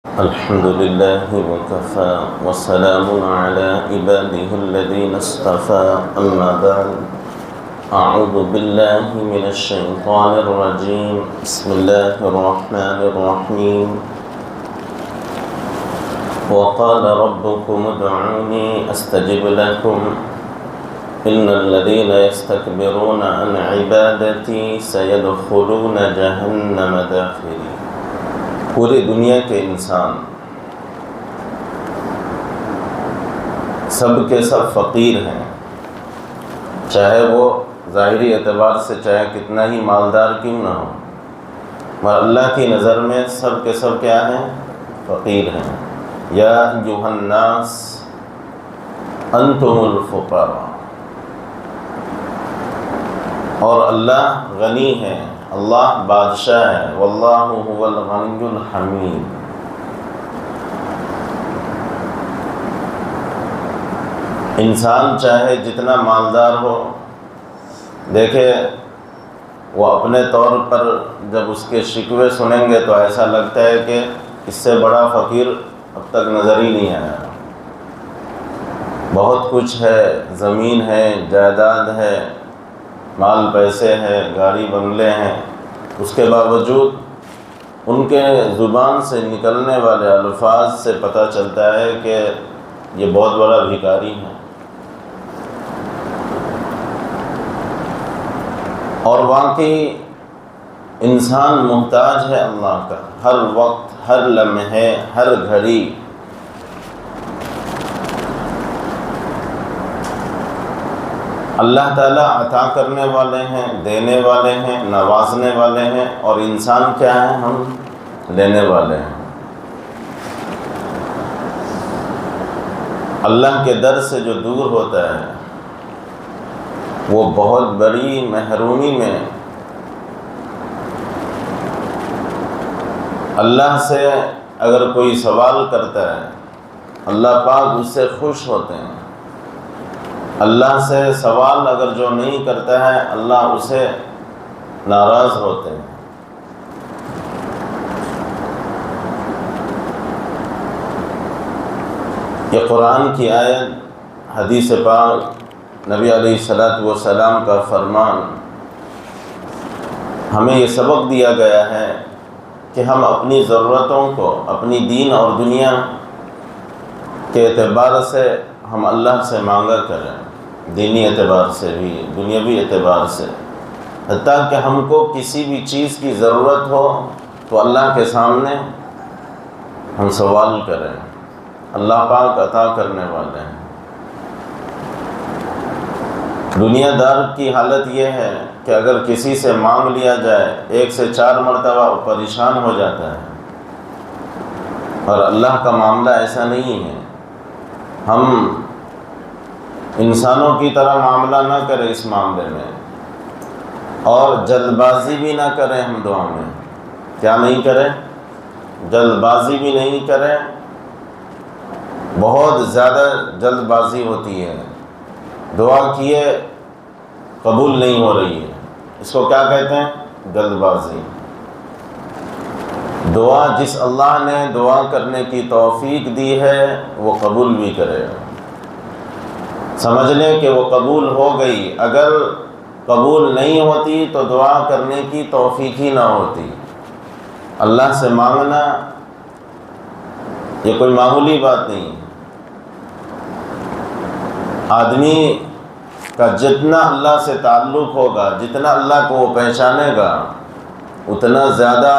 الحمد لله وكفى وسلام على عباده الذين اصطفى أما بعد أعوذ بالله من الشيطان الرجيم بسم الله الرحمن الرحيم وقال ربكم ادعوني أستجب لكم إن الذين يستكبرون عن عبادتي سيدخلون جهنم داخرين۔ پوری دنیا کے انسان سب کے سب فقیر ہیں، چاہے وہ ظاہری اعتبار سے چاہے کتنا ہی مالدار کیوں نہ ہو، مگر اللہ کی نظر میں سب کے سب کیا ہیں؟ فقیر ہیں۔ یا ایھا الناس انتم الفقراء، اور اللہ غنی ہے، اللہ بادشاہ ہے، واللہ هو الغنی الحمید۔ انسان چاہے جتنا مالدار ہو، دیکھے وہ اپنے طور پر جب اس کے شکوے سنیں گے تو ایسا لگتا ہے کہ اس سے بڑا فقیر اب تک نظر ہی نہیں آیا۔ بہت کچھ ہے، زمین ہے، جائیداد ہے، مال پیسے ہیں، گاڑی بنگلے ہیں، اس کے باوجود ان کے زبان سے نکلنے والے الفاظ سے پتہ چلتا ہے کہ یہ بہت بڑا بھکاری ہے۔ اور واقعی انسان محتاج ہے اللہ کا، ہر وقت، ہر لمحے، ہر گھڑی۔ اللہ تعالیٰ عطا کرنے والے ہیں، دینے والے ہیں، نوازنے والے ہیں، اور انسان کیا ہے؟ ہم لینے والے ہیں۔ اللہ کے در سے جو دور ہوتا ہے وہ بہت بڑی محرومی میں اللہ سے اگر کوئی سوال کرتا ہے، اللہ پاک اس سے خوش ہوتے ہیں۔ اللہ سے سوال اگر جو نہیں کرتا ہے، اللہ اسے ناراض ہوتے ہیں۔ یہ قرآن کی آیت، حدیث پاک، نبی علیہ السلام کا فرمان، ہمیں یہ سبق دیا گیا ہے کہ ہم اپنی ضرورتوں کو اپنی دین اور دنیا کے اعتبار سے ہم اللہ سے مانگا کریں، دینی اعتبار سے بھی، دنیاوی اعتبار سے، حتیٰ کہ ہم کو کسی بھی چیز کی ضرورت ہو تو اللہ کے سامنے ہم سوال کریں، اللہ پاک عطا کرنے والے ہیں۔ دنیا دار کی حالت یہ ہے کہ اگر کسی سے مانگ لیا جائے 1 سے 4 مرتبہ وہ پریشان ہو جاتا ہے، اور اللہ کا معاملہ ایسا نہیں ہے۔ ہم انسانوں کی طرح معاملہ نہ کریں اس معاملے میں، اور جلد بازی بھی نہ کریں۔ ہم دعا میں کیا نہیں کریں؟ جلد بازی بھی نہیں کریں۔ بہت زیادہ جلد بازی ہوتی ہے، دعا کیے قبول نہیں ہو رہی ہے، اس کو کیا کہتے ہیں؟ جلد بازی۔ دعا جس اللہ نے دعا کرنے کی توفیق دی ہے وہ قبول بھی کرے گا۔ سمجھ لیں کہ وہ قبول ہو گئی، اگر قبول نہیں ہوتی تو دعا کرنے کی توفیق ہی نہ ہوتی۔ اللہ سے مانگنا یہ کوئی معمولی بات نہیں۔ آدمی کا جتنا اللہ سے تعلق ہوگا، جتنا اللہ کو وہ پہچانے گا، اتنا زیادہ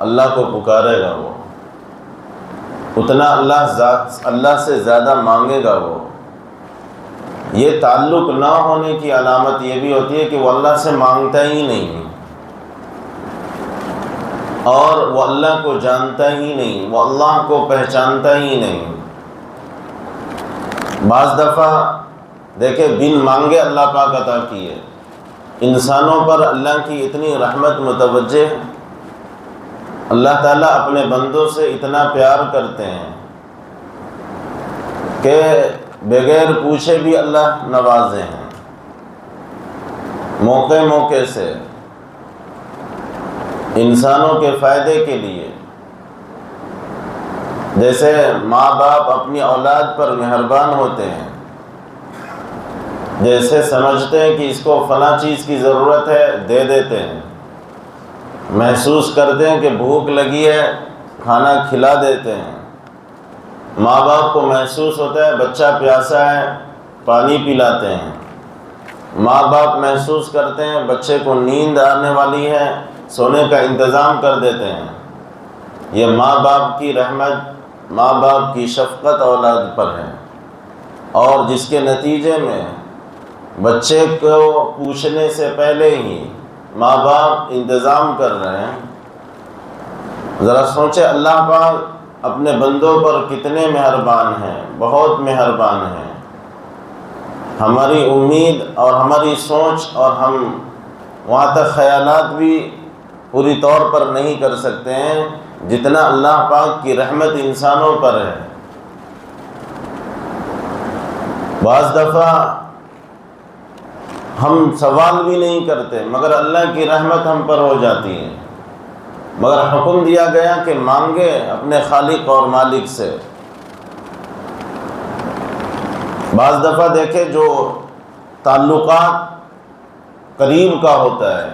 اللہ کو پکارے گا وہ، اتنا اللہ سے زیادہ مانگے گا وہ۔ یہ تعلق نہ ہونے کی علامت یہ بھی ہوتی ہے کہ وہ اللہ سے مانگتا ہی نہیں، اور وہ اللہ کو جانتا ہی نہیں، وہ اللہ کو پہچانتا ہی نہیں۔ بعض دفعہ دیکھیں بن مانگے اللہ پاک عطا کیے۔ انسانوں پر اللہ کی اتنی رحمت متوجہ، اللہ تعالیٰ اپنے بندوں سے اتنا پیار کرتے ہیں کہ بغیر پوچھے بھی اللہ نوازے ہیں، موقع موقع سے انسانوں کے فائدے کے لیے۔ جیسے ماں باپ اپنی اولاد پر مہربان ہوتے ہیں، جیسے سمجھتے ہیں کہ اس کو فلاں چیز کی ضرورت ہے دے دیتے ہیں، محسوس کرتے ہیں کہ بھوک لگی ہے کھانا کھلا دیتے ہیں، ماں باپ کو محسوس ہوتا ہے بچہ پیاسا ہے پانی پلاتے ہیں، ماں باپ محسوس کرتے ہیں بچے کو نیند آنے والی ہے سونے کا انتظام کر دیتے ہیں۔ یہ ماں باپ کی رحمت، ماں باپ کی شفقت اولاد پر ہے، اور جس کے نتیجے میں بچے کو پوچھنے سے پہلے ہی ماں باپ انتظام کر رہے ہیں۔ ذرا سوچے اللہ پاک اپنے بندوں پر کتنے مہربان ہیں، بہت مہربان ہیں۔ ہماری امید اور ہماری سوچ اور ہم وہاں تک خیالات بھی پوری طور پر نہیں کر سکتے ہیں جتنا اللہ پاک کی رحمت انسانوں پر ہے۔ بعض دفعہ ہم سوال بھی نہیں کرتے مگر اللہ کی رحمت ہم پر ہو جاتی ہے، مگر حکم دیا گیا کہ مانگے اپنے خالق اور مالک سے۔ بعض دفعہ دیکھے جو تعلقات قریب کا ہوتا ہے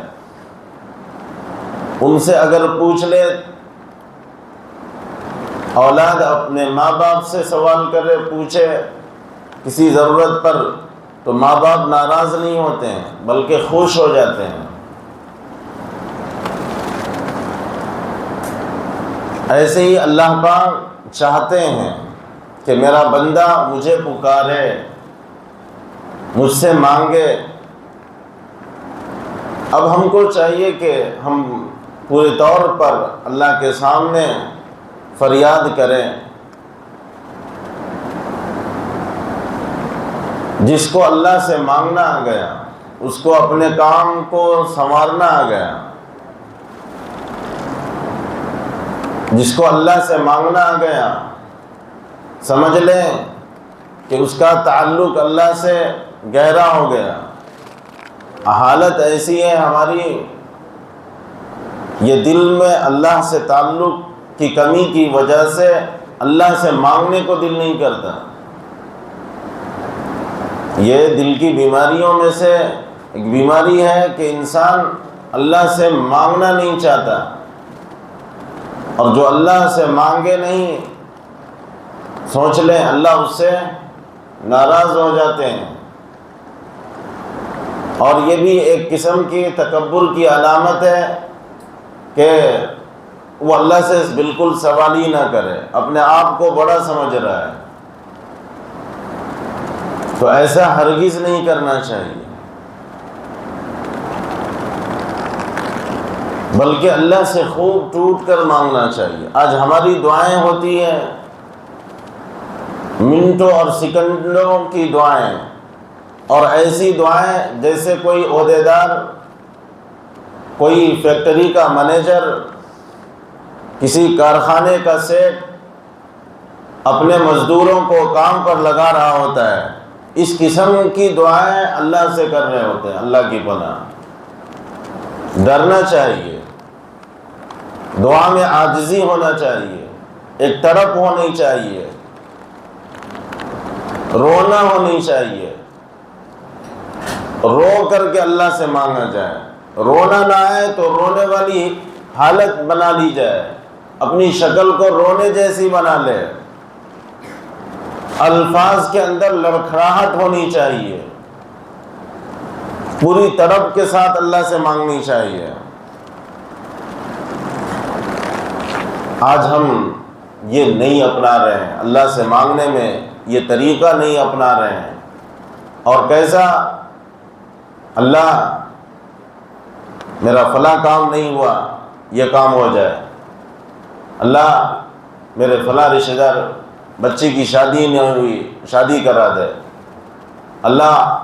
ان سے اگر پوچھ لے، اولاد اپنے ماں باپ سے سوال کرے پوچھے کسی ضرورت پر، تو ماں باپ ناراض نہیں ہوتے ہیں بلکہ خوش ہو جاتے ہیں۔ ایسے ہی اللہ پاک چاہتے ہیں کہ میرا بندہ مجھے پکارے، مجھ سے مانگے۔ اب ہم کو چاہیے کہ ہم پورے طور پر اللہ کے سامنے فریاد کریں۔ جس کو اللہ سے مانگنا آ گیا اس کو اپنے کام کو سنوارنا آ گیا، جس کو اللہ سے مانگنا آ گیا سمجھ لیں کہ اس کا تعلق اللہ سے گہرا ہو گیا۔ حالت ایسی ہے ہماری، یہ دل میں اللہ سے تعلق کی کمی کی وجہ سے اللہ سے مانگنے کو دل نہیں کرتا۔ یہ دل کی بیماریوں میں سے ایک بیماری ہے کہ انسان اللہ سے مانگنا نہیں چاہتا، اور جو اللہ سے مانگے نہیں سوچ لیں اللہ اس سے ناراض ہو جاتے ہیں۔ اور یہ بھی ایک قسم کی تکبر کی علامت ہے کہ وہ اللہ سے بالکل سوال ہی نہ کرے، اپنے آپ کو بڑا سمجھ رہا ہے۔ تو ایسا ہرگز نہیں کرنا چاہیے، بلکہ اللہ سے خوب ٹوٹ کر مانگنا چاہیے۔ آج ہماری دعائیں ہوتی ہیں منٹوں اور سیکنڈوں کی دعائیں، اور ایسی دعائیں جیسے کوئی عہدیدار، کوئی فیکٹری کا مینیجر، کسی کارخانے کا سیٹ اپنے مزدوروں کو کام پر لگا رہا ہوتا ہے، اس قسم کی دعائیں اللہ سے کر رہے ہوتے ہیں۔ اللہ کی پناہ، ڈرنا چاہیے، دعا میں عاجزی ہونا چاہیے، ایک طرف ہونی چاہیے، رونا ہونی چاہیے، رو کر کے اللہ سے مانگا جائے۔ رونا نہ آئے تو رونے والی حالت بنا لی جائے، اپنی شکل کو رونے جیسی بنا لے، الفاظ کے اندر لڑکھڑاہٹ ہونی چاہیے، پوری طرف کے ساتھ اللہ سے مانگنی چاہیے۔ آج ہم یہ نہیں اپنا رہے ہیں، اللہ سے مانگنے میں یہ طریقہ نہیں اپنا رہے ہیں۔ اور کیسا؟ اللہ میرا فلاں کام نہیں ہوا یہ کام ہو جائے، اللہ میرے فلاں رشتہ دار بچے کی شادی نہیں ہوئی شادی کرا دے، اللہ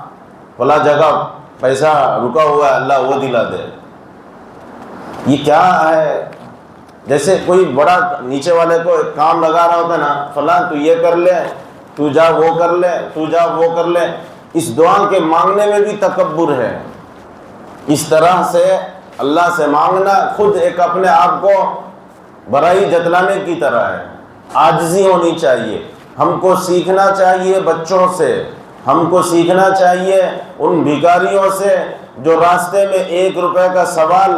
فلاں جگہ پیسہ رکا ہوا ہے اللہ وہ دلا دے۔ یہ کیا ہے؟ جیسے کوئی بڑا نیچے والے کو ایک کام لگا رہا ہوتا ہے نا، فلاں تو یہ کر لے، تو جا وہ کر لے، تو جا وہ کر لے۔ اس دعا کے مانگنے میں بھی تکبر ہے۔ اس طرح سے اللہ سے مانگنا خود ایک اپنے آپ کو بڑائی جتلانے کی طرح ہے۔ عاجزی ہونی چاہیے. ہم کو سیکھنا چاہیے بچوں سے، ہم کو سیکھنا چاہیے ان بھکاریوں سے جو راستے میں 1 روپے کا سوال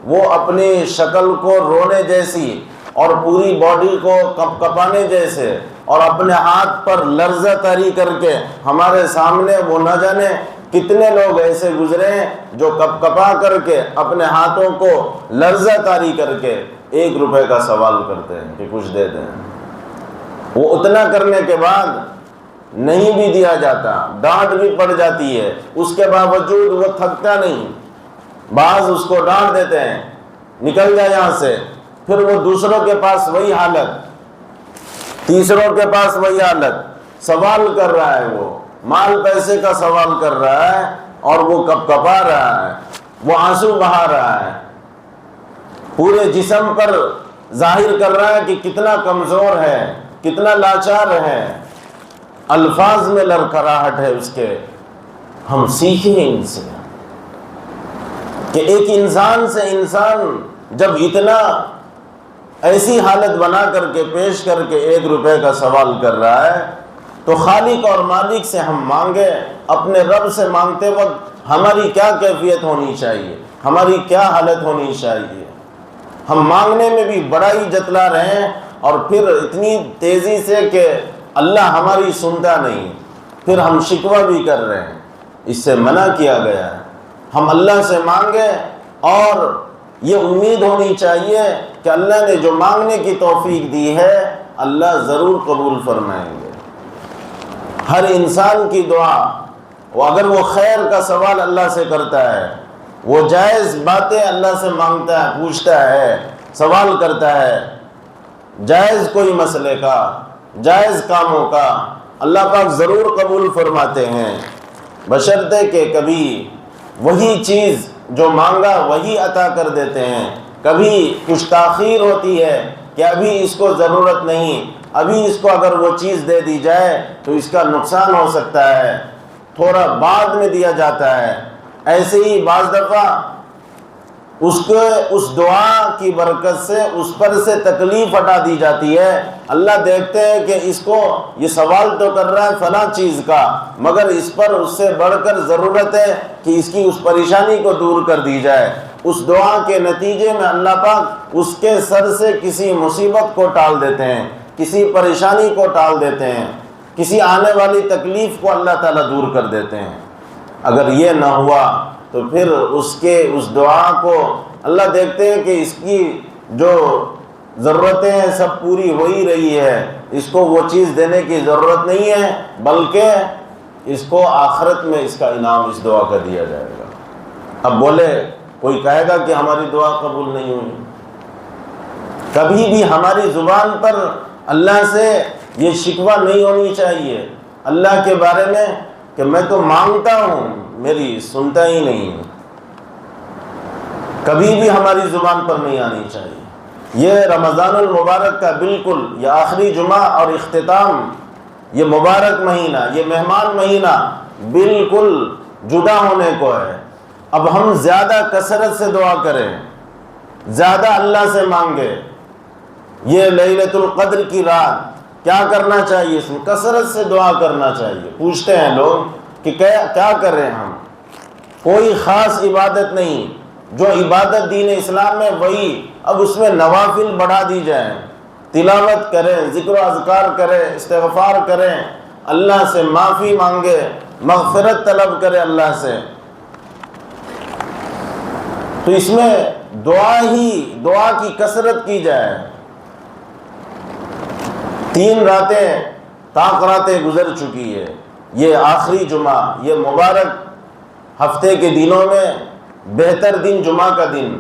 وہ اپنی شکل کو رونے جیسی اور پوری باڈی کو کپانے جیسے اور اپنے ہاتھ پر لرزہ طاری کر کے ہمارے سامنے، وہ نہ جانے کتنے لوگ ایسے گزرے ہیں جو کپا کر کے اپنے ہاتھوں کو لرزہ طاری کر کے 1 روپے کا سوال کرتے ہیں کہ کچھ دے دیں. وہ اتنا کرنے کے بعد نہیں بھی دیا جاتا، ڈانٹ بھی پڑ جاتی ہے، اس کے باوجود وہ تھکتا نہیں. بعض اس کو ڈانٹ دیتے ہیں نکل جا یہاں سے، پھر وہ دوسروں کے پاس وہی حالت، تیسروں کے پاس وہی حالت، سوال کر رہا ہے، وہ مال پیسے کا سوال کر رہا ہے اور وہ کپا رہا ہے، وہ آنسو بہا رہا ہے، پورے جسم پر ظاہر کر رہا ہے کہ کتنا کمزور ہے، کتنا لاچار ہے، الفاظ میں لڑکھڑاہٹ ہے اس کے. ہم سیکھیں ان سے کہ ایک انسان سے انسان جب اتنا ایسی حالت بنا کر کے پیش کر کے 1 روپے کا سوال کر رہا ہے تو خالق اور مالک سے ہم مانگے. اپنے رب سے مانگتے وقت ہماری کیا کیفیت ہونی چاہیے، ہماری کیا حالت ہونی چاہیے. ہم مانگنے میں بھی بڑا ہی جتلا رہے ہیں اور پھر اتنی تیزی سے کہ اللہ ہماری سنتا نہیں، پھر ہم شکوہ بھی کر رہے ہیں. اس سے منع کیا گیا ہے. ہم اللہ سے مانگے اور یہ امید ہونی چاہیے کہ اللہ نے جو مانگنے کی توفیق دی ہے اللہ ضرور قبول فرمائیں گے. ہر انسان کی دعا، اگر وہ خیر کا سوال اللہ سے کرتا ہے، وہ جائز باتیں اللہ سے مانگتا ہے، پوچھتا ہے، سوال کرتا ہے، جائز کوئی مسئلے کا، جائز کاموں کا، اللہ پاک ضرور قبول فرماتے ہیں، بشرطے کہ کبھی وہی چیز جو مانگا وہی عطا کر دیتے ہیں. کبھی کچھ تاخیر ہوتی ہے کہ ابھی اس کو ضرورت نہیں، ابھی اس کو اگر وہ چیز دے دی جائے تو اس کا نقصان ہو سکتا ہے، تھوڑا بعد میں دیا جاتا ہے. ایسے ہی بعض دفعہ اس دعا کی برکت سے اس پر سے تکلیف ہٹا دی جاتی ہے. اللہ دیکھتے ہیں کہ اس کو یہ سوال تو کر رہا ہے فلاں چیز کا، مگر اس پر اس سے بڑھ کر ضرورت ہے کہ اس کی اس پریشانی کو دور کر دی جائے. اس دعا کے نتیجے میں اللہ پاک اس کے سر سے کسی مصیبت کو ٹال دیتے ہیں، کسی پریشانی کو ٹال دیتے ہیں، کسی آنے والی تکلیف کو اللہ تعالیٰ دور کر دیتے ہیں. اگر یہ نہ ہوا تو پھر اس دعا کو اللہ دیکھتے ہیں کہ اس کی جو ضرورتیں ہیں سب پوری ہو ہی رہی ہے، اس کو وہ چیز دینے کی ضرورت نہیں ہے، بلکہ اس کو آخرت میں اس کا انعام اس دعا کا دیا جائے گا. اب بولے کوئی کہے گا کہ ہماری دعا قبول نہیں ہوئی. کبھی بھی ہماری زبان پر اللہ سے یہ شکوہ نہیں ہونی چاہیے اللہ کے بارے میں کہ میں تو مانگتا ہوں میری سنتا ہی نہیں. کبھی بھی ہماری زبان پر نہیں آنی چاہیے. یہ رمضان المبارک کا بالکل یہ آخری جمعہ اور اختتام، یہ مبارک مہینہ، یہ مہمان مہینہ بالکل جدا ہونے کو ہے. اب ہم زیادہ کثرت سے دعا کریں، زیادہ اللہ سے مانگے. یہ لیلۃ القدر کی رات کیا کرنا چاہیے؟ اس میں کثرت سے دعا کرنا چاہیے. پوچھتے ہیں لوگ کہ کیا کر رہے ہیں ہم؟ کوئی خاص عبادت نہیں، جو عبادت دین اسلام میں وہی، اب اس میں نوافل بڑھا دی جائیں. تلاوت کریں، ذکر و اذکار کریں، استغفار کریں، اللہ سے معافی مانگے، مغفرت طلب کرے اللہ سے. تو اس میں دعا کی کثرت کی جائے. 3 راتیں طاق راتیں گزر چکی ہے. یہ آخری جمعہ، یہ مبارک ہفتے کے دنوں میں بہتر دن جمعہ کا دن،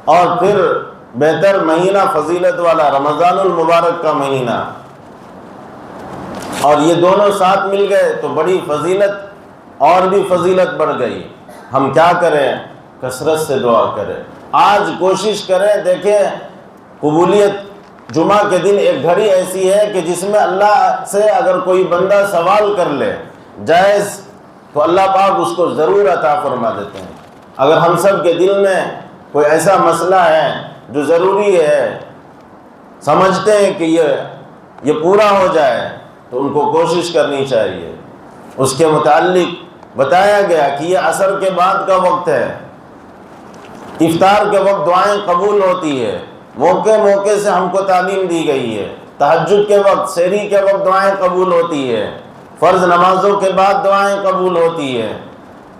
اور پھر بہتر مہینہ فضیلت والا رمضان المبارک کا مہینہ، اور یہ دونوں ساتھ مل گئے تو بڑی فضیلت اور بھی فضیلت بڑھ گئی. ہم کیا کریں؟ کثرت سے دعا کریں. آج کوشش کریں، دیکھیں قبولیت جمعہ کے دن ایک گھڑی ایسی ہے کہ جس میں اللہ سے اگر کوئی بندہ سوال کر لے جائز تو اللہ پاک اس کو ضرور عطا فرما دیتے ہیں. اگر ہم سب کے دل میں کوئی ایسا مسئلہ ہے جو ضروری ہے سمجھتے ہیں کہ یہ پورا ہو جائے تو ان کو کوشش کرنی چاہیے۔ اس کے متعلق بتایا گیا کہ یہ عصر کے بعد کا وقت ہے، افطار کے وقت دعائیں قبول ہوتی ہے، موقع موقع سے ہم کو تعلیم دی گئی ہے، تہجد کے وقت، سحری کے وقت دعائیں قبول ہوتی ہے، فرض نمازوں کے بعد دعائیں قبول ہوتی ہے،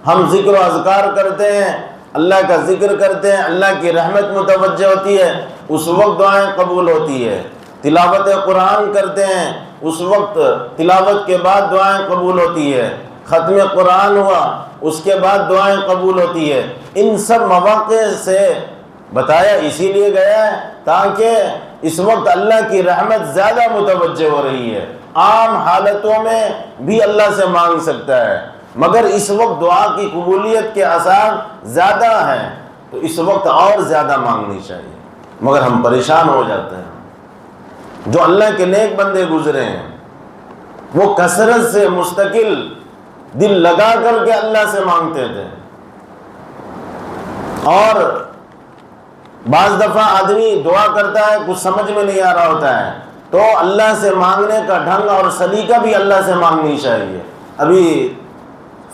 ہم ذکر و اذکار کرتے ہیں، اللہ کا ذکر کرتے ہیں، اللہ کی رحمت متوجہ ہوتی ہے، اس وقت دعائیں قبول ہوتی ہے، تلاوت قرآن کرتے ہیں، اس وقت تلاوت کے بعد دعائیں قبول ہوتی ہے، ختم قرآن ہوا اس کے بعد دعائیں قبول ہوتی ہے۔ ان سب مواقع سے بتایا اسی لیے گیا ہے تاکہ اس وقت اللہ کی رحمت زیادہ متوجہ ہو رہی ہے، عام حالتوں میں بھی اللہ سے مانگ سکتا ہے، مگر اس وقت دعا کی قبولیت کے آثار زیادہ ہیں تو اس وقت اور زیادہ مانگنی چاہیے، مگر ہم پریشان ہو جاتے ہیں۔ جو اللہ کے نیک بندے گزرے ہیں وہ کثرت سے مستقل دل لگا کر کے اللہ سے مانگتے تھے، اور بعض دفعہ آدمی دعا کرتا ہے کچھ سمجھ میں نہیں آ رہا ہوتا ہے تو اللہ سے مانگنے کا ڈھنگ اور سلیقہ بھی اللہ سے مانگنی چاہیے۔ ابھی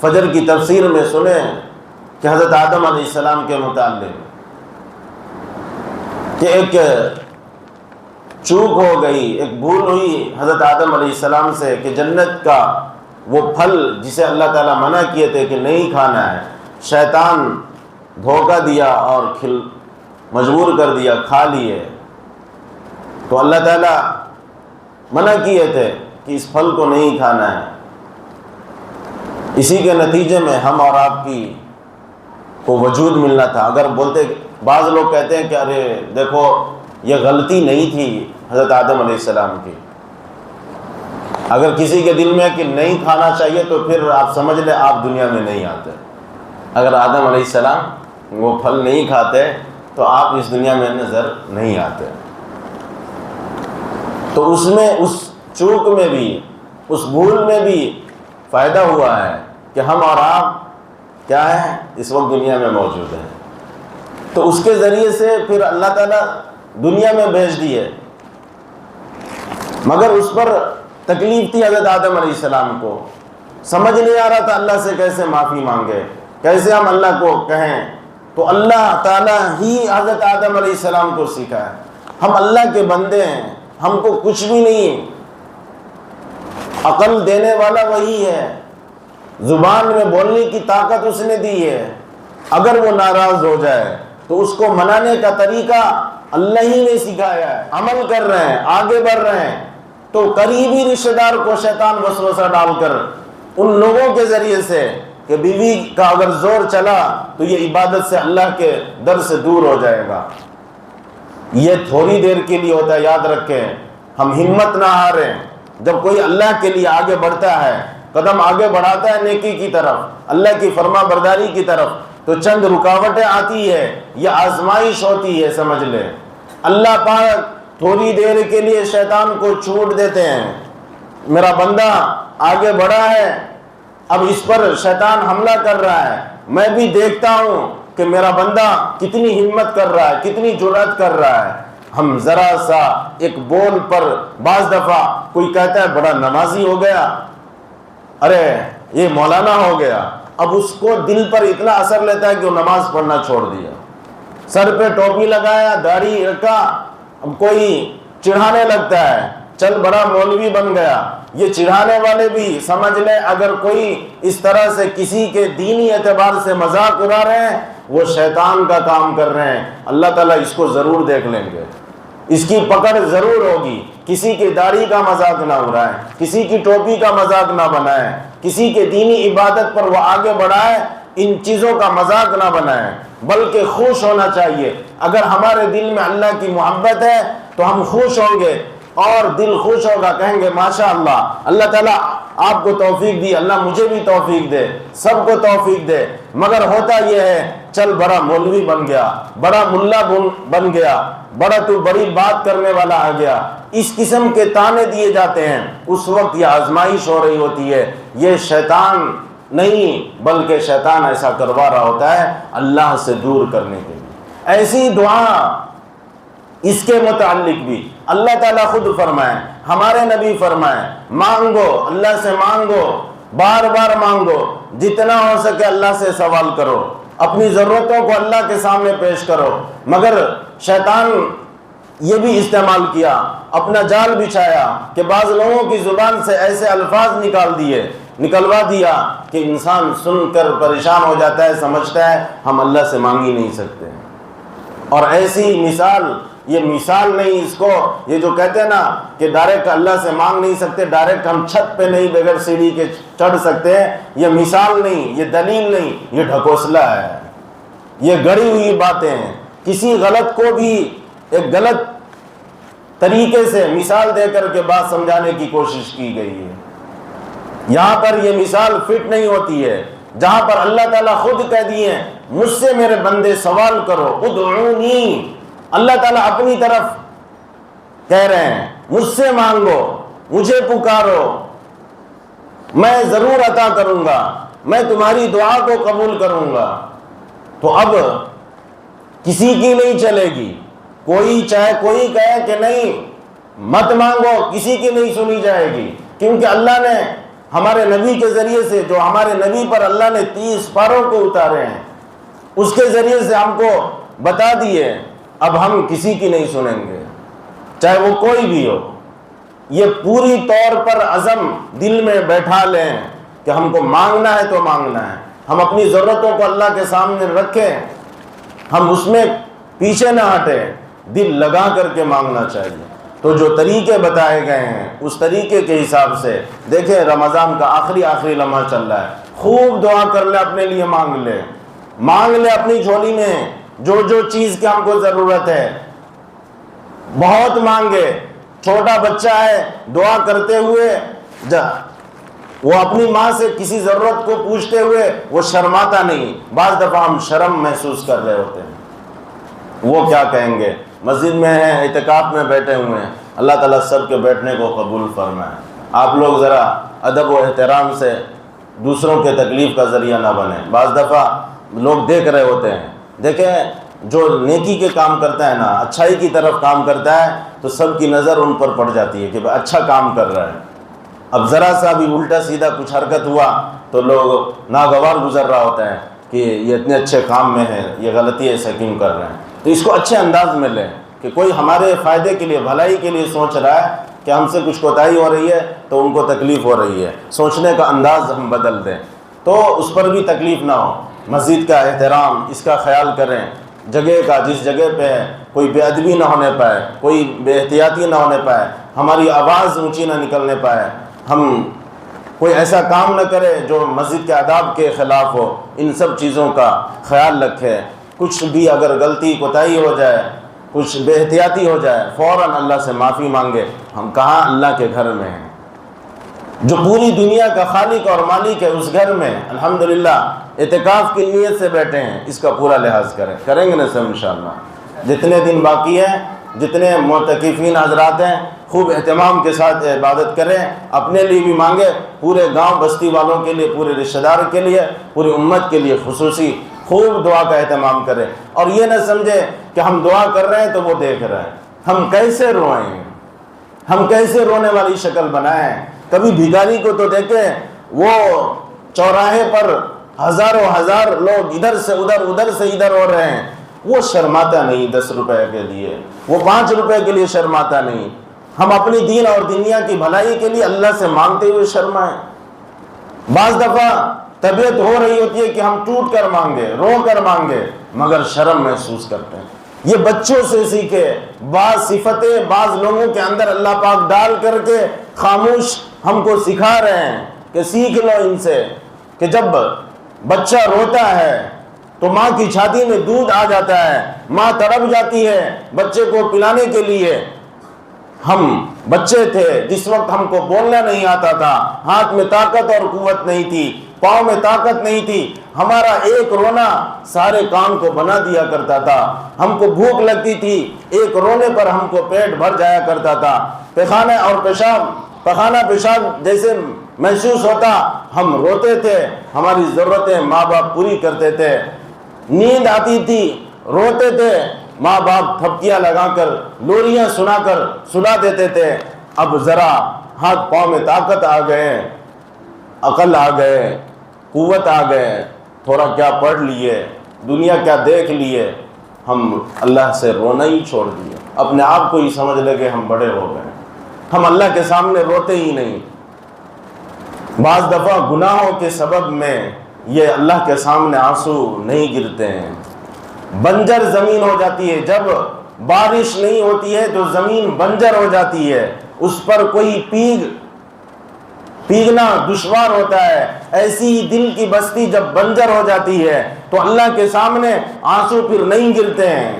فجر کی تفسیر میں سنیں کہ حضرت آدم علیہ السلام کے متعلق کہ ایک چوک ہو گئی، ایک بھول ہوئی حضرت آدم علیہ السلام سے کہ جنت کا وہ پھل جسے اللہ تعالیٰ منع کیے تھے کہ نہیں کھانا ہے، شیطان دھوکہ دیا اور مجبور کر دیا، کھا لیے۔ تو اللہ تعالیٰ منع کیے تھے کہ اس پھل کو نہیں کھانا ہے، اسی کے نتیجے میں ہم اور آپ کی کو وجود ملنا تھا۔ اگر بولتے، بعض لوگ کہتے ہیں کہ ارے دیکھو یہ غلطی نہیں تھی حضرت آدم علیہ السلام کی، اگر کسی کے دل میں کہ نہیں کھانا چاہیے تو پھر آپ سمجھ لیں آپ دنیا میں نہیں آتے۔ اگر آدم علیہ السلام وہ پھل نہیں کھاتے تو آپ اس دنیا میں نظر نہیں آتے۔ تو اس میں، اس چوک میں بھی، اس بھول میں بھی فائدہ ہوا ہے کہ ہم اور آپ کیا ہے اس وقت دنیا میں موجود ہیں۔ تو اس کے ذریعے سے پھر اللہ تعالیٰ دنیا میں بھیج دیے، مگر اس پر تکلیف تھی حضرت آدم علیہ السلام کو، سمجھ نہیں آ رہا تھا اللہ سے کیسے معافی مانگے، کیسے ہم اللہ کو کہیں۔ تو اللہ تعالیٰ ہی حضرت آدم علیہ السلام کو سکھایا، ہم اللہ کے بندے ہیں، ہم کو کچھ بھی نہیں، عقل دینے والا وہی ہے، زبان میں بولنے کی طاقت اس نے دی ہے، اگر وہ ناراض ہو جائے تو اس کو منانے کا طریقہ اللہ ہی نے سکھایا ہے۔ عمل کر رہے ہیں، آگے بڑھ رہے ہیں تو قریبی رشتہ دار کو شیطان وسوسہ ڈال کر ان لوگوں کے ذریعے سے کہ بیوی کا اگر زور چلا تو یہ عبادت سے اللہ کے در سے دور ہو جائے گا، یہ تھوڑی دیر کے لیے ہوتا ہے، یاد رکھیں، ہم ہمت نہ ہاریں۔ جب کوئی اللہ کے لیے آگے بڑھتا ہے، قدم آگے بڑھاتا ہے نیکی کی طرف، اللہ کی فرما برداری کی طرف، تو چند رکاوٹیں آتی ہے، یہ آزمائش ہوتی ہے، سمجھ لیں۔ اللہ پاک تھوڑی دیر کے لیے شیطان کو چھوٹ دیتے ہیں، میرا بندہ آگے بڑھا ہے، اب اس پر شیطان حملہ کر رہا ہے، میں بھی دیکھتا ہوں کہ میرا بندہ کتنی ہمت کر رہا ہے، کتنی جرأت کر رہا ہے۔ ہم ذرا سا ایک بول پر، بعض دفعہ کوئی کہتا ہے بڑا نمازی ہو گیا، ارے یہ مولانا ہو گیا، اب اس کو دل پر اتنا اثر لیتا ہے کہ وہ نماز پڑھنا چھوڑ دیا، سر پہ ٹوپی لگایا، داڑھی رکھا، اب کوئی چڑھانے لگتا ہے، چل بڑا مولوی بن گیا۔ یہ چڑھانے والے بھی سمجھ لیں اگر کوئی اس طرح سے کسی کے دینی اعتبار سے مذاق اڑا رہے ہیں وہ شیطان کا کام کر رہے ہیں، اللہ تعالیٰ اس کو ضرور دیکھ لیں گے، اس کی پکڑ ضرور ہوگی۔ کسی کی داڑھی کا مذاق نہ اڑائیں، کسی کی ٹوپی کا مذاق نہ بنائیں، کسی کے دینی عبادت پر وہ آگے بڑھائیں، ان چیزوں کا مذاق نہ بنائیں، بلکہ خوش ہونا چاہیے۔ اگر ہمارے دل میں اللہ کی محبت ہے تو ہم خوش ہوں گے، اور دل خوش ہوگا، کہیں گے ماشاءاللہ، اللہ تعالیٰ آپ کو توفیق دی، اللہ مجھے بھی توفیق دے، سب کو توفیق دے۔ مگر ہوتا یہ ہے چل بڑا مولوی بن گیا، بڑا ملا بن گیا، بڑا تو بڑی بات کرنے والا آ گیا، اس قسم کے تانے دیے جاتے ہیں۔ اس وقت یہ آزمائش ہو رہی ہوتی ہے، یہ شیطان نہیں بلکہ شیطان ایسا کروا رہا ہوتا ہے اللہ سے دور کرنے کے لیے۔ ایسی دعا اس کے متعلق بھی اللہ تعالیٰ خود فرمائے، ہمارے نبی فرمائے، مانگو، اللہ سے مانگو، بار بار مانگو، جتنا ہو سکے اللہ سے سوال کرو، اپنی ضرورتوں کو اللہ کے سامنے پیش کرو۔ مگر شیطان یہ بھی استعمال کیا، اپنا جال بچھایا کہ بعض لوگوں کی زبان سے ایسے الفاظ نکلوا دیا کہ انسان سن کر پریشان ہو جاتا ہے، سمجھتا ہے ہم اللہ سے مانگ ہی نہیں سکتے۔ اور ایسی مثال، یہ مثال نہیں، اس کو یہ جو کہتے ہیں نا کہ ڈائریکٹ اللہ سے مانگ نہیں سکتے، ڈائریکٹ ہم چھت پہ نہیں بغیر سیڑھی کے چڑھ سکتے ہیں، یہ مثال نہیں، یہ دلیل نہیں، یہ ڈھکوسلا ہے، یہ گڑی ہوئی باتیں ہیں۔ کسی غلط کو بھی ایک غلط طریقے سے مثال دے کر کے بات سمجھانے کی کوشش کی گئی ہے۔ یہاں پر یہ مثال فٹ نہیں ہوتی ہے، جہاں پر اللہ تعالیٰ خود کہہ دیے ہیں مجھ سے میرے بندے سوال کرو، ادعونی، اللہ تعالیٰ اپنی طرف کہہ رہے ہیں مجھ سے مانگو، مجھے پکارو، میں ضرور عطا کروں گا، میں تمہاری دعا کو قبول کروں گا۔ تو اب کسی کی نہیں چلے گی، کوئی چاہے کوئی کہے کہ نہیں مت مانگو، کسی کی نہیں سنی جائے گی، کیونکہ اللہ نے ہمارے نبی کے ذریعے سے، جو ہمارے نبی پر اللہ نے 30 پاروں کو اتارے ہیں، اس کے ذریعے سے ہم کو بتا دیے، اب ہم کسی کی نہیں سنیں گے، چاہے وہ کوئی بھی ہو۔ یہ پوری طور پر عزم دل میں بیٹھا لیں کہ ہم کو مانگنا ہے تو مانگنا ہے، ہم اپنی ضرورتوں کو اللہ کے سامنے رکھیں، ہم اس میں پیچھے نہ ہٹیں، دل لگا کر کے مانگنا چاہیے۔ تو جو طریقے بتائے گئے ہیں اس طریقے کے حساب سے دیکھیں، رمضان کا آخری لمحہ چل رہا ہے، خوب دعا کر لے، اپنے لیے مانگ لے اپنی جھولی میں جو چیز کی ہم کو ضرورت ہے، بہت مانگے۔ چھوٹا بچہ ہے، دعا کرتے ہوئے وہ اپنی ماں سے کسی ضرورت کو پوچھتے ہوئے وہ شرماتا نہیں، بعض دفعہ ہم شرم محسوس کر رہے ہوتے ہیں، وہ کیا کہیں گے، مسجد میں ہیں، اعتکاف میں بیٹھے ہوئے ہیں، اللہ تعالیٰ سب کے بیٹھنے کو قبول فرمائے۔ آپ لوگ ذرا ادب و احترام سے دوسروں کے تکلیف کا ذریعہ نہ بنیں۔ بعض دفعہ لوگ دیکھ رہے ہوتے ہیں، دیکھیں جو نیکی کے کام کرتا ہے نا، اچھائی کی طرف کام کرتا ہے تو سب کی نظر ان پر پڑ جاتی ہے کہ اچھا کام کر رہا ہے۔ اب ذرا سا بھی الٹا سیدھا کچھ حرکت ہوا تو لوگ ناگوار گزر رہا ہوتا ہے کہ یہ اتنے اچھے کام میں ہے، یہ غلطی ایسا کیوں کر رہے ہیں۔ تو اس کو اچھے انداز میں لیں کہ کوئی ہمارے فائدے کے لیے، بھلائی کے لیے سوچ رہا ہے کہ ہم سے کچھ کوتاہی ہو رہی ہے تو ان کو تکلیف ہو رہی ہے، سوچنے کا انداز ہم بدل دیں تو اس پر بھی تکلیف نہ ہو۔ مسجد کا احترام، اس کا خیال کریں، جگہ کا، جس جگہ پہ ہے کوئی بے ادبی نہ ہونے پائے، کوئی بے احتیاطی نہ ہونے پائے، ہماری آواز اونچی نہ نکلنے پائے، ہم کوئی ایسا کام نہ کرے جو مسجد کے آداب کے خلاف ہو۔ ان سب چیزوں کا خیال رکھے۔ کچھ بھی اگر غلطی کوتاہی ہو جائے، کچھ بے احتیاطی ہو جائے، فوراً اللہ سے معافی مانگے۔ ہم کہاں اللہ کے گھر میں ہیں، جو پوری دنیا کا خالق اور مالک ہے، اس گھر میں الحمدللہ اعتکاف کی نیت سے بیٹھے ہیں، اس کا پورا لحاظ کریں گے نا سب انشاءاللہ۔ جتنے دن باقی ہیں، جتنے معتکفین حضرات ہیں، خوب اہتمام کے ساتھ عبادت کریں، اپنے لیے بھی مانگے، پورے گاؤں بستی والوں کے لیے، پورے رشتہ دار کے لیے، پوری امت کے لیے خصوصی خوب دعا کا اہتمام کریں۔ اور یہ نہ سمجھے کہ ہم دعا کر رہے ہیں تو وہ دیکھ رہے ہیں، ہم کیسے روئیں، ہم کیسے رونے والی شکل بنائیں۔ کبھی بھکاری کو تو دیکھیں، وہ چوراہے پر ہزاروں ہزار لوگ ادھر سے ادھر، ادھر سے ادھر ہو رہے ہیں، وہ شرماتا نہیں 10 روپے کے لیے، وہ 5 روپے کے لیے شرماتا نہیں۔ ہم اپنی دین اور دنیا کی بھلائی کے لیے اللہ سے مانگتے ہوئے شرمائیں۔ بعض دفعہ طبیعت ہو رہی ہوتی ہے کہ ہم ٹوٹ کر مانگے، رو کر مانگے، مگر شرم محسوس کرتے ہیں۔ یہ بچوں سے سیکھے، بعض صفتیں بعض لوگوں کے اندر اللہ پاک ڈال کر کے خاموش ہم کو سکھا رہے ہیں کہ سیکھ لو ان سے، کہ جب بچہ روتا ہے تو ماں کی چھاتی میں دودھ آ جاتا ہے، ماں تڑپ جاتی ہے بچے کو پلانے کے لیے۔ ہم بچے تھے جس وقت ہم کو بولنا نہیں آتا تھا، ہاتھ میں طاقت اور قوت نہیں تھی، پاؤں میں طاقت نہیں تھی، ہمارا ایک رونا سارے کام کو بنا دیا کرتا تھا۔ ہم کو بھوک لگتی تھی، ایک رونے پر ہم کو پیٹ بھر جایا کرتا تھا۔ پخانہ پیشاب جیسے محسوس ہوتا، ہم روتے تھے، ہماری ضرورتیں ماں باپ پوری کرتے تھے۔ نیند آتی تھی، روتے تھے، ماں باپ تھپکیاں لگا کر لوریاں سنا کر سلا دیتے تھے، اب ذرا ہاتھ پاؤں میں طاقت آ گئے، عقل آ گئے، قوت آ گئے، تھوڑا کیا پڑھ لیے، دنیا کیا دیکھ لیے، ہم اللہ سے رونا ہی چھوڑ دیے، اپنے آپ کو ہی سمجھ لگے ہم بڑے ہو گئے، ہم اللہ کے سامنے روتے ہی نہیں۔ بعض دفعہ گناہوں کے سبب میں یہ اللہ کے سامنے آنسو نہیں گرتے ہیں، بنجر زمین ہو جاتی ہے، جب بارش نہیں ہوتی ہے تو زمین بنجر ہو جاتی ہے، اس پر کوئی پیگنا دشوار ہوتا ہے، ایسی دل کی بستی جب بنجر ہو جاتی ہے تو اللہ کے سامنے آنسو پھر نہیں گرتے ہیں۔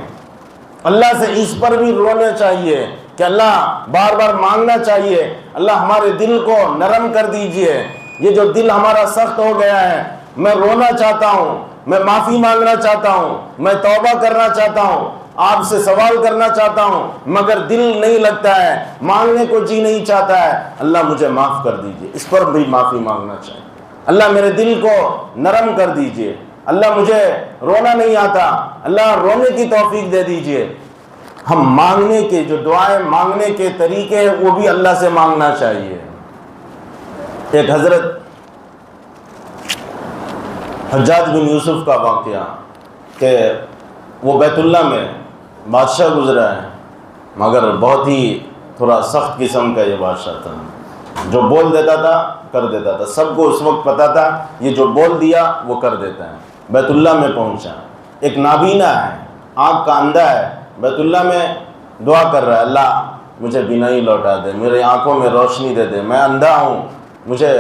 اللہ سے اس پر بھی رونا چاہیے کہ اللہ بار بار مانگنا چاہیے، اللہ ہمارے دل کو نرم کر دیجئے، یہ جو دل ہمارا سخت ہو گیا ہے، میں رونا چاہتا ہوں، میں معافی مانگنا چاہتا ہوں، میں توبہ کرنا چاہتا ہوں، آپ سے سوال کرنا چاہتا ہوں، مگر دل نہیں لگتا ہے، مانگنے کو جی نہیں چاہتا ہے، اللہ مجھے معاف کر دیجئے، اس پر بھی معافی مانگنا چاہیے، اللہ میرے دل کو نرم کر دیجئے، اللہ مجھے رونا نہیں آتا، اللہ رونے کی توفیق دے دیجئے۔ ہم مانگنے کے جو دعائیں مانگنے کے طریقے ہیں وہ بھی اللہ سے مانگنا چاہیے۔ ایک حضرت حجاج بن یوسف کا واقعہ کہ وہ بیت اللہ میں بادشاہ گزرا ہے، مگر بہت ہی تھوڑا سخت قسم کا یہ بادشاہ تھا، جو بول دیتا تھا کر دیتا تھا، سب کو اس وقت پتا تھا یہ جو بول دیا وہ کر دیتا ہے۔ بیت اللہ میں پہنچا، ایک نابینا ہے، آنکھ کا اندھا ہے، بیت اللہ میں دعا کر رہا ہے، اللہ مجھے بینائی لوٹا دے، میری آنکھوں میں روشنی دے دے، میں اندھا ہوں، مجھے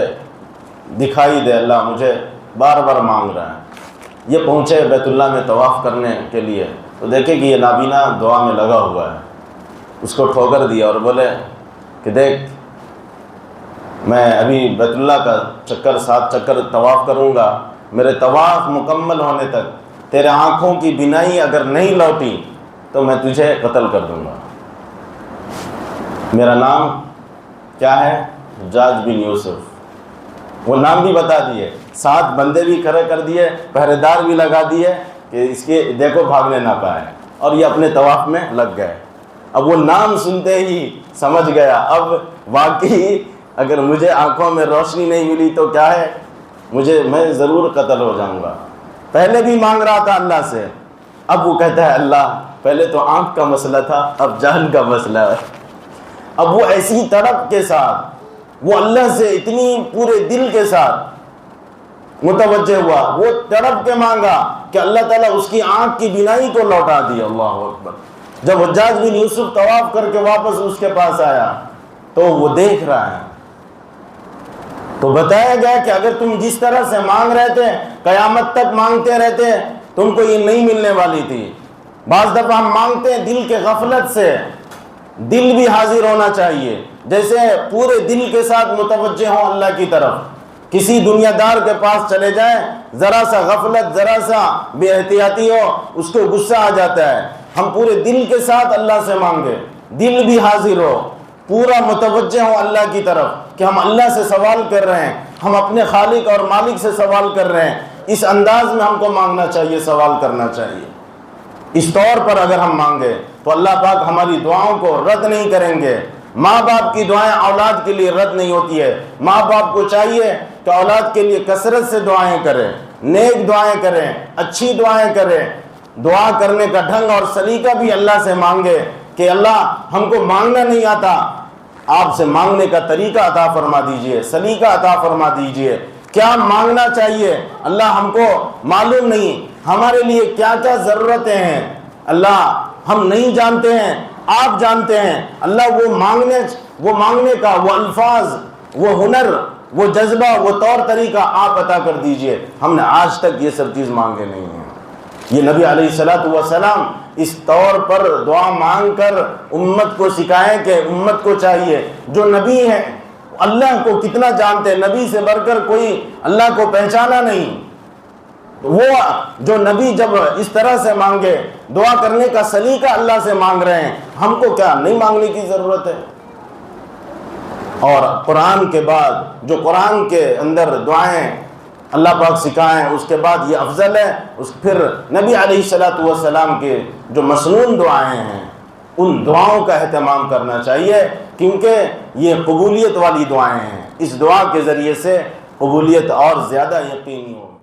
دکھائی دے، اللہ مجھے بار بار مانگ رہا ہے۔ یہ پہنچے بیت اللہ میں طواف کرنے کے لیے تو دیکھے کہ یہ نابینا دعا میں لگا ہوا ہے، اس کو ٹھوکر دیا اور بولے کہ دیکھ میں ابھی بیت اللہ کا چکر 7 چکر طواف کروں گا، میرے طواف مکمل ہونے تک تیرے آنکھوں کی بینائی اگر نہیں لوٹی تو میں تجھے قتل کر دوں گا۔ میرا نام کیا ہے؟ حجاج بن یوسف، وہ نام بھی بتا دیے، 7 بندے بھی کھڑے کر دیے، پہرے دار بھی لگا دیے کہ اس کے دیکھو بھاگنے نہ پائے، اور یہ اپنے طواف میں لگ گئے۔ اب وہ نام سنتے ہی سمجھ گیا اب واقعی اگر مجھے آنکھوں میں روشنی نہیں ملی تو کیا ہے، میں ضرور قتل ہو جاؤں گا۔ پہلے بھی مانگ رہا تھا اللہ سے، اب وہ کہتا ہے اللہ پہلے تو آنکھ کا مسئلہ تھا، اب جان کا مسئلہ ہے۔ اب وہ ایسی تڑپ کے ساتھ وہ اللہ سے اتنی پورے دل کے ساتھ متوجہ ہوا، وہ تڑپ کے مانگا کہ اللہ تعالیٰ اس کی آنکھ کی بینائی کو لوٹا دی۔ اللہ اکبر۔ جب حجاج بن یوسف طواف کر کے واپس اس کے پاس آیا تو وہ دیکھ رہا ہے، تو بتایا گیا کہ اگر تم جس طرح سے مانگ رہے تھے قیامت تک مانگتے رہتے تم کو یہ نہیں ملنے والی تھی۔ بعض دفعہ ہم مانگتے ہیں دل کے غفلت سے، دل بھی حاضر ہونا چاہیے، جیسے پورے دل کے ساتھ متوجہ ہوں اللہ کی طرف۔ کسی دنیا دار کے پاس چلے جائیں، ذرا سا غفلت، ذرا سا بے احتیاطی ہو، اس کو غصہ آ جاتا ہے۔ ہم پورے دل کے ساتھ اللہ سے مانگے، دل بھی حاضر ہو، پورا متوجہ ہوں اللہ کی طرف کہ ہم اللہ سے سوال کر رہے ہیں، ہم اپنے خالق اور مالک سے سوال کر رہے ہیں۔ اس انداز میں ہم کو مانگنا چاہیے، سوال کرنا چاہیے۔ اس طور پر اگر ہم مانگے تو اللہ پاک ہماری دعاؤں کو رد نہیں کریں گے۔ ماں باپ کی دعائیں اولاد کے لیے رد نہیں ہوتی ہے، ماں باپ کو چاہیے کہ اولاد کے لیے کثرت سے دعائیں کریں، نیک دعائیں کریں، اچھی دعائیں کریں۔ دعا کرنے کا ڈھنگ اور سلیقہ بھی اللہ سے مانگے کہ اللہ ہم کو مانگنا نہیں آتا، آپ سے مانگنے کا طریقہ عطا فرما دیجئے، سلیقہ عطا فرما دیجئے۔ کیا مانگنا چاہیے اللہ ہم کو معلوم نہیں، ہمارے لیے کیا کیا ضرورتیں ہیں اللہ ہم نہیں جانتے ہیں، آپ جانتے ہیں۔ اللہ وہ مانگنے کا وہ الفاظ، وہ ہنر، وہ جذبہ، وہ طور طریقہ آپ عطا کر دیجئے۔ ہم نے آج تک یہ سب چیز مانگے نہیں ہیں۔ یہ نبی علیہ الصلوۃ والسلام اس طور پر دعا مانگ کر امت کو سکھائیں کہ امت کو چاہیے، جو نبی ہیں اللہ کو کتنا جانتے ہیں، نبی سے بڑھ کر کوئی اللہ کو پہچانا نہیں، وہ جو نبی جب اس طرح سے مانگے، دعا کرنے کا سلیقہ اللہ سے مانگ رہے ہیں، ہم کو کیا نہیں مانگنے کی ضرورت ہے؟ اور قرآن کے بعد جو قرآن کے اندر دعائیں اللہ پاک سکھائیں، اس کے بعد یہ افضل ہے۔ پھر نبی علیہ الصلوۃ والسلام کے جو مسنون دعائیں ہیں ان دعاؤں کا اہتمام کرنا چاہیے، کیونکہ یہ قبولیت والی دعائیں ہیں، اس دعا کے ذریعے سے قبولیت اور زیادہ یقینی ہوگی۔